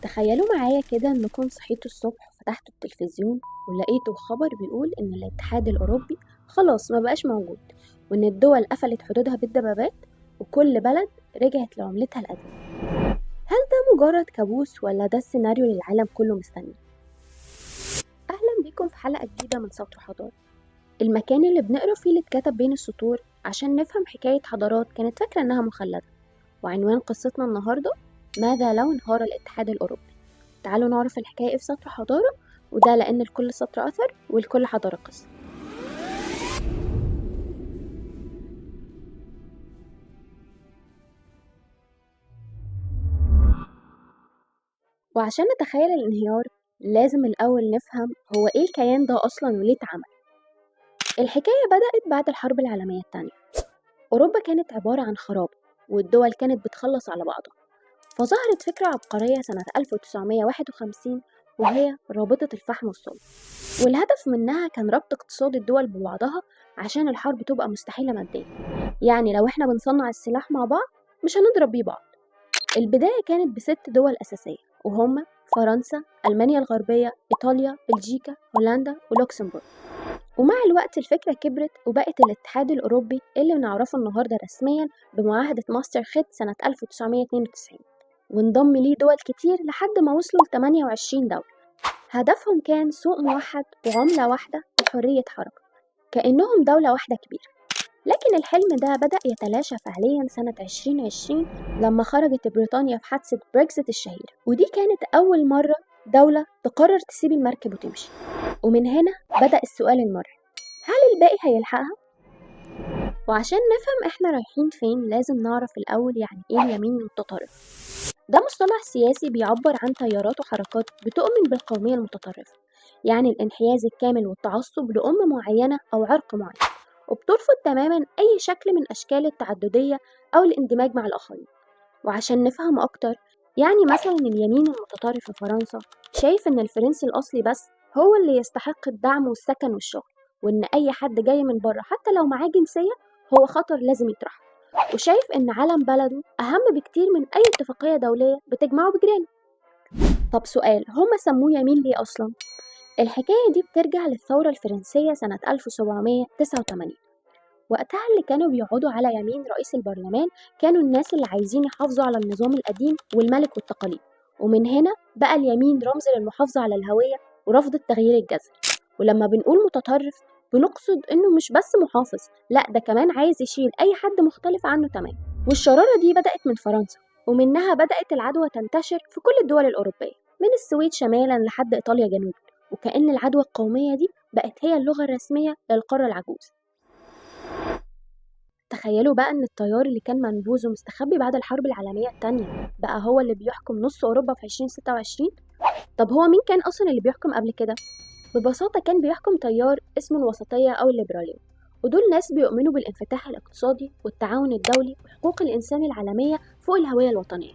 تخيلوا معايا كده انكم صحيتوا الصبح وفتحتوا التلفزيون ولقيتوا خبر بيقول ان الاتحاد الاوروبي خلاص ما بقاش موجود، وان الدول قفلت حدودها بالدبابات وكل بلد رجعت لعملتها القديمة. هل ده مجرد كابوس ولا ده السيناريو اللي العالم كله مستنيه؟ اهلا بيكم في حلقة جديدة من سطر حضارة، المكان اللي بنقرا فيه اللي اتكتب بين السطور عشان نفهم حكاية حضارات كانت فاكرة انها مخلدة. وعنوان قصتنا النهاردة: ماذا لو انهار الاتحاد الاوروبي؟ تعالوا نعرف الحكاية ايه في سطر حضارة، وده لأن لكل سطر أثر ولكل حضارة قصة. وعشان نتخيل الانهيار لازم الأول نفهم هو ايه الكيان ده أصلا وليه اتعمل. الحكاية بدأت بعد الحرب العالمية التانية. أوروبا كانت عبارة عن خراب والدول كانت بتخلص على بعضها، فظهرت فكرة عبقرية سنة 1951 وهي رابطة الفحم والصلب، والهدف منها كان ربط اقتصاد الدول ببعضها عشان الحرب تبقى مستحيلة ماديا. يعني لو احنا بنصنع السلاح مع بعض مش هنضرب بيه بعض. البداية كانت ب6 دول أساسية وهم فرنسا، ألمانيا الغربية، إيطاليا، بلجيكا، هولندا ولوكسمبورغ. ومع الوقت الفكرة كبرت وبقت الاتحاد الأوروبي اللي بنعرفه النهاردة رسميا بمعاهدة ماسترخيت سنة 1992، وانضم ليه دول كتير لحد ما وصلوا ل 28 دولة. هدفهم كان سوق موحد وعملة واحدة وحرية حركة، كأنهم دولة واحدة كبيرة. لكن الحلم ده بدأ يتلاشى فعليا سنة 2020 لما خرجت بريطانيا في حادثة بريكزيت الشهيرة، ودي كانت أول مرة دولة تقرر تسيب المركب وتمشي. ومن هنا بدأ السؤال المرعب: هل الباقي هيلحقها؟ وعشان نفهم احنا رايحين فين لازم نعرف الأول يعني ايه اليمين المتطرف. ده مصطلح سياسي بيعبر عن تيارات وحركات بتؤمن بالقومية المتطرفة، يعني الانحياز الكامل والتعصب لأمة معينة أو عرق معين، وبترفض تماما أي شكل من أشكال التعددية أو الاندماج مع الآخرين. وعشان نفهم أكتر، يعني مثلا اليمين المتطرف في فرنسا شايف إن الفرنسي الأصلي بس هو اللي يستحق الدعم والسكن والشغل، وإن أي حد جاي من بره حتى لو معاه جنسية هو خطر لازم يطرح، وشايف إن علم بلده أهم بكتير من أي اتفاقية دولية بتجمعه بجيرانه. طب سؤال، هما سموه يمين ليه أصلا؟ الحكاية دي بترجع للثورة الفرنسية سنة 1789. وقتها اللي كانوا بيقعدوا على يمين رئيس البرلمان كانوا الناس اللي عايزين يحافظوا على النظام القديم والملك والتقاليد، ومن هنا بقى اليمين رمز للمحافظة على الهوية ورفض التغيير الجذري. ولما بنقول متطرف بنقصد إنه مش بس محافظ، لأ ده كمان عايز يشيل أي حد مختلف عنه تمام. والشرارة دي بدأت من فرنسا، ومنها بدأت العدوى تنتشر في كل الدول الأوروبية من السويد شمالا لحد إيطاليا جنوبا، وكأن العدوى القومية دي بقت هي اللغة الرسمية للقارة العجوز. تخيلوا بقى إن التيار اللي كان منبوذ ومستخبي بعد الحرب العالمية التانية بقى هو اللي بيحكم نص أوروبا في 2026. طب هو مين كان أصلا اللي بيحكم قبل كده؟ ببساطة كان بيحكم تيار اسمه الوسطية أو الليبرالية، ودول ناس بيؤمنوا بالانفتاح الاقتصادي والتعاون الدولي وحقوق الإنسان العالمية فوق الهوية الوطنية.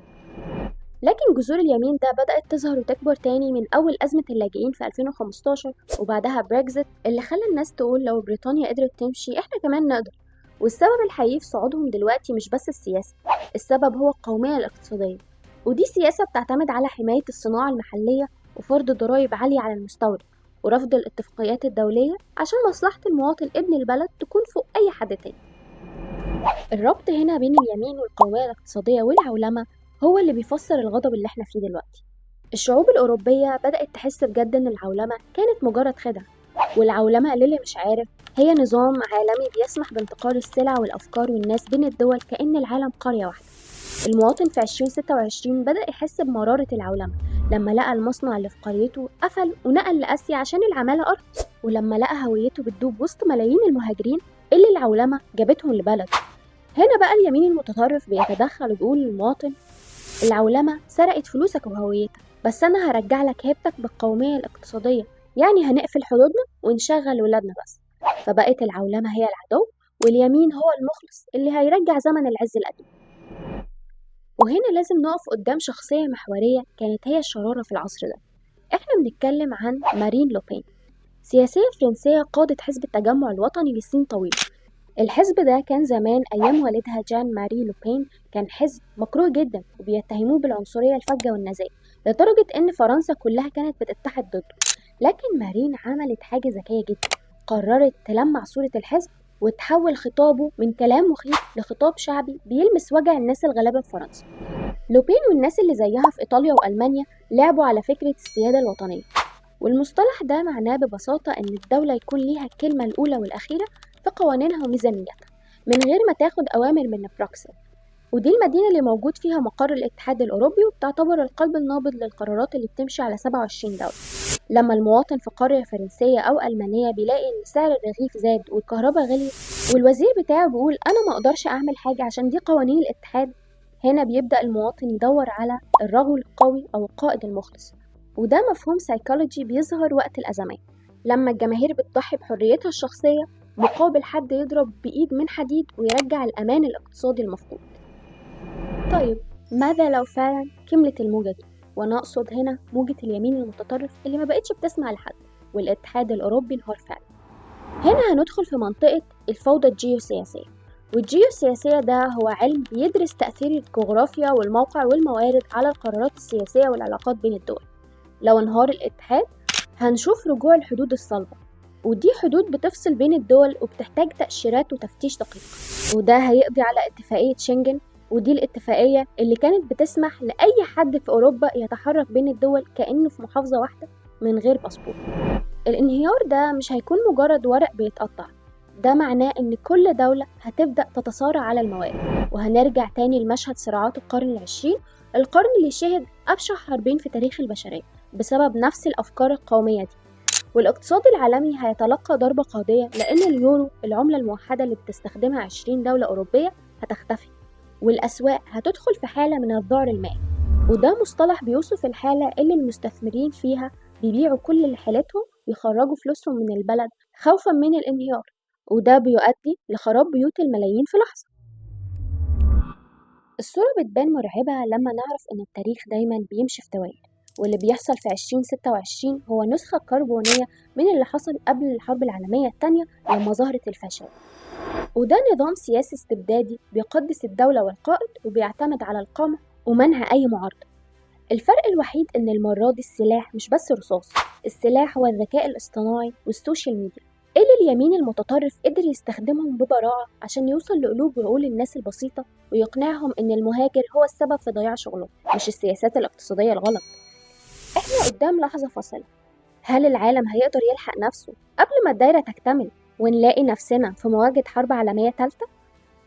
لكن جذور اليمين ده بدأت تظهر وتكبر تاني من أول أزمة اللاجئين في 2015 وبعدها بريكزيت اللي خلى الناس تقول لو بريطانيا قدرت تمشي إحنا كمان نقدر. والسبب الحقيقي في صعودهم دلوقتي مش بس السياسة، السبب هو القومية الاقتصادية، ودي سياسة بتعتمد على حماية الصناعة المحلية وفرض ضرائب عالية على المستورد ورفض الاتفاقيات الدولية عشان مصلحة المواطن ابن البلد تكون فوق أي حد تاني. الربط هنا بين اليمين والقومية الاقتصادية والعولمة هو اللي بيفسر الغضب اللي احنا فيه دلوقتي. الشعوب الأوروبية بدأت تحس بجد إن العولمة كانت مجرد خدعة، والعولمة للي مش عارف هي نظام عالمي بيسمح بانتقال السلع والأفكار والناس بين الدول كأن العالم قرية واحدة. المواطن في 2026 بدأ يحس بمرارة العولمة لما لقى المصنع اللي في قريته قفل ونقل لآسيا عشان العمالة أرخص، ولما لقى هويته بتدوب وسط ملايين المهاجرين اللي العولمة جابتهم لبلد. هنا بقى اليمين المتطرف بيتدخل وبيقول للمواطن: العولمة سرقت فلوسك وهويتك، بس أنا هرجع لك هيبتك بالقومية الاقتصادية، يعني هنقفل حدودنا ونشغل ولادنا بس. فبقت العولمة هي العدو واليمين هو المخلص اللي هيرجع زمن العز القديم. وهنا لازم نقف قدام شخصية محورية كانت هي الشرارة في العصر ده. احنا بنتكلم عن مارين لوبين، سياسية فرنسية قادت حزب التجمع الوطني لسنين طويلة. الحزب ده كان زمان أيام والدها جان ماري لوبين كان حزب مكروه جدا وبيتهموه بالعنصرية الفجة والنزاهة، لدرجة إن فرنسا كلها كانت بتتحد ضده. لكن مارين عملت حاجة ذكية جدا، قررت تلمع صورة الحزب وتحول خطابه من كلام مخيف لخطاب شعبي بيلمس وجع الناس الغلابة في فرنسا. لوبين والناس اللي زيها في إيطاليا وألمانيا لعبوا على فكرة السيادة الوطنية، والمصطلح ده معناه ببساطة إن الدولة يكون ليها الكلمة الأولى والأخيرة في قوانينها وميزانيتها من غير ما تاخد أوامر من بروكسل. ودي المدينة اللي موجود فيها مقر الاتحاد الأوروبي، وبتعتبر القلب النابض للقرارات اللي بتمشي على 27 دولة. لما المواطن في قرية فرنسية أو ألمانية بيلاقي إن سعر الرغيف زاد والكهرباء غليت والوزير بتاعه بيقول أنا ما أقدرش أعمل حاجة عشان دي قوانين الاتحاد، هنا بيبدأ المواطن يدور على الرجل القوي أو القائد المخلص. وده مفهوم سايكولوجي بيظهر وقت الأزمات، لما الجماهير بتضحي بحريتها الشخصية مقابل حد يضرب بإيد من حديد ويرجع الأمان الاقتصادي المفقود. طيب ماذا لو فعلا كملت الموجة دي؟ وأنا أقصد هنا موجة اليمين المتطرف اللي ما بقتش بتسمع لحد، والاتحاد الأوروبي انهار فعلا. هنا هندخل في منطقة الفوضى الجيوسياسية. والجيوسياسية ده هو علم بيدرس تأثير الجغرافيا والموقع والموارد على القرارات السياسية والعلاقات بين الدول. لو انهار الاتحاد هنشوف رجوع الحدود الصلبة، ودي حدود بتفصل بين الدول وبتحتاج تأشيرات وتفتيش دقيق، وده هيقضي على اتفاقية شنجن، ودي الاتفاقية اللي كانت بتسمح لأي حد في أوروبا يتحرك بين الدول كأنه في محافظة واحدة من غير باسبور. الانهيار ده مش هيكون مجرد ورق بيتقطع، ده معناه إن كل دولة هتبدأ تتصارع على الموارد، وهنرجع تاني لمشهد صراعات القرن العشرين، القرن اللي شهد أبشع حربين في تاريخ البشرية بسبب نفس الأفكار القومية دي. والاقتصاد العالمي هيتلقى ضربة قاضية، لأن اليورو العملة الموحدة اللي بتستخدمها 20 دولة أوروبية هتختفي، والأسواق هتدخل في حالة من الذعر المالي. وده مصطلح بيوصف الحالة اللي المستثمرين فيها بيبيعوا كل اللي حيلتهم ويخرجوا فلوسهم من البلد خوفا من الانهيار، وده بيؤدي لخراب بيوت الملايين في لحظة. الصورة بتبان مرعبة لما نعرف إن التاريخ دايما بيمشي في دوائر، واللي بيحصل في 2026 هو نسخة كربونية من اللي حصل قبل الحرب العالمية التانية لما ظهرت الفاشل. وده نظام سياسي استبدادي بيقدس الدولة والقائد وبيعتمد على القمع ومنع أي معارضة. الفرق الوحيد إن المرة دي السلاح مش بس رصاص، السلاح هو الذكاء الاصطناعي والسوشيال ميديا اللي اليمين المتطرف قدر يستخدمهم ببراعة عشان يوصل لقلوب وعقول الناس البسيطة ويقنعهم إن المهاجر هو السبب في ضياع شغلهم مش السياسات الاقتصادية الغلط. إحنا قدام لحظة فاصلة، هل العالم هيقدر يلحق نفسه قبل ما الدايرة تكتمل ونلاقي نفسنا في مواجهة حرب عالمية تالتة،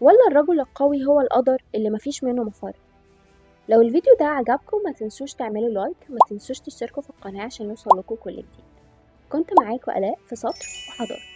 ولا الرجل القوي هو القدر اللي مفيش منه مفر؟ لو الفيديو ده عجبكم ما تنسوش تعملوا لايك، ما تنسوش تشتركوا في القناة عشان يوصل لكم كل جديد. كنت معاكم آلاء في سطر وحضارة.